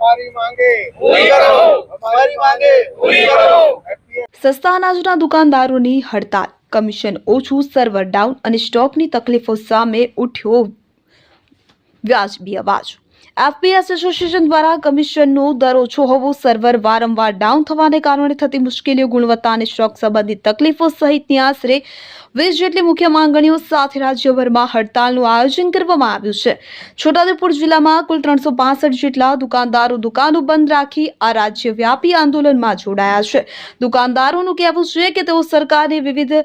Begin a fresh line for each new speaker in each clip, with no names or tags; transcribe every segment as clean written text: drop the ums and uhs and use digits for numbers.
हमारी मांगे पूरी करो, हमारी मांगे पूरी करो।
સસ્તા અનાજના દુકાનદારોની હડતાલ, કમિશન ઓછું, સર્વર ડાઉન અને સ્ટોકની તકલીફો સામે ઉઠ્યો વ્યાજબી અવાજ। એફપીએસ એસોસિએશન દ્વારા કમિશનનો દર ઓછો હોવો, સર્વર વારંવાર ડાઉન થવાને કારણે થતી મુશ્કેલીઓ, ગુણવત્તા અને સ્ટોક સંબંધિત તકલીફો સહિતની આશરે 20 જેટલી મુખ્ય માંગણીઓ સાથે રાજ્યભરમાં હડતાલનું આયોજન કરવામાં આવ્યું છે। છોટાઉદેપુર જિલ્લામાં કુલ 365 જેટલા દુકાનદારો દુકાનો બંધ રાખી આ રાજ્યવ્યાપી આંદોલનમાં જોડાયા છે। દુકાનદારોનું કહેવું છે કે તેઓ સરકારની વિવિધ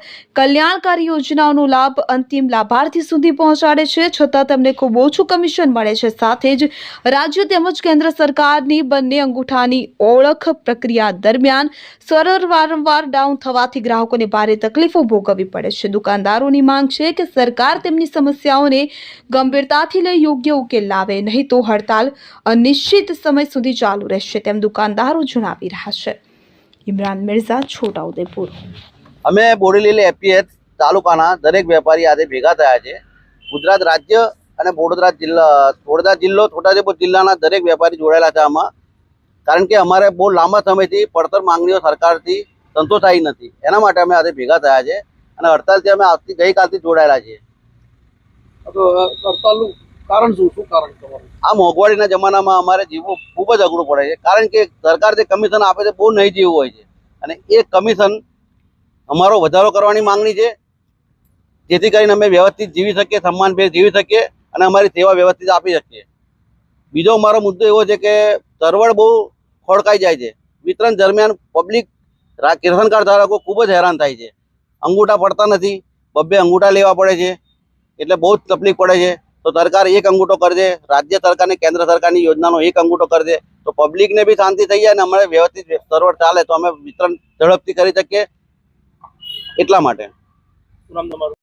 કલ્યાણકારી યોજનાઓનો લાભ અંતિમ લાભાર્થી સુધી પહોંચાડે છે, છતાં તેમને ખૂબ ઓછું કમિશન મળે છે। સાથે જ રાજ્ય તેમજ કેન્દ્ર સરકારની બંને અંગૂઠાની ઓળખ પ્રક્રિયા દરમિયાન સર્વર વારંવાર ડાઉન થવાથી ગ્રાહકોને ભારે તકલીફો ભોગવવી પડે છે। દુકાનદારોની માંગ છે કે સરકાર તેમની સમસ્યાઓને ગંભીરતાથી લઈ યોગ્ય ઉકેલ લાવે, નહીં તો હડતાલ અનિશ્ચિત સમય સુધી ચાલુ રહેશે, તેમ દુકાનદારો જણાવી રહ્યા છે। ઇમરાન મિર્ઝા, છોટાઉદેપુર।
અમે બોડેલી એફપીએસ તાલુકાના દરેક વેપારી આજે ભેગા થયા છે। ગુજરાત રાજ્ય અને વડોદરા જિલ્લો છોટાઉદેપુર જિલ્લાના દરેક વેપારી જોડાયેલા છે આમાં, કારણ કે અમારે બહુ લાંબા સમયથી પડતર માંગણીઓ સરકારથી સંતોષાઈ નથી, એના માટે અમે આજે ભેગા થયા છે અને હડતાલથી અમે ગઈકાલથી જોડાયેલા છીએ।
હડતાલનું કારણ શું કારણ તમારું?
આ મોંઘવારીના જમાનામાં અમારે જીવવું ખૂબ જ અઘરું પડે છે, કારણ કે સરકાર જે કમિશન આપે છે બહુ નહીં જીવવું હોય છે, અને એ કમિશન અમારો વધારો કરવાની માંગણી છે, જેથી કરીને અમે વ્યવસ્થિત જીવી શકીએ, સન્માનભેર જીવી શકીએ અને અમારી સેવા વ્યવસ્થિત આપી શકીએ। બીજો અમારો મુદ્દો એવો છે કે સર્વર બહુ ખોળકાઈ જાય છે, વિતરણ દરમિયાન પબ્લિક રેશન કાર્ડ ધારકો ખૂબ જ હેરાન થાય છે। અંગૂઠા પડતા નથી, 2 અંગૂઠા લેવા પડે છે, એટલે બહુ જ તકલીફ પડે છે। તો સરકાર એક અંગૂઠો કરી દે, રાજ્ય સરકાર ને કેન્દ્ર સરકારની યોજનાનો એક અંગૂઠો કરી દે તો પબ્લિકને બી શાંતિ થઈ જાય અને અમારે વ્યવસ્થિત સર્વર ચાલે તો અમે વિતરણ ઝડપથી કરી શકીએ, એટલા માટે।
શું નામ તમારું?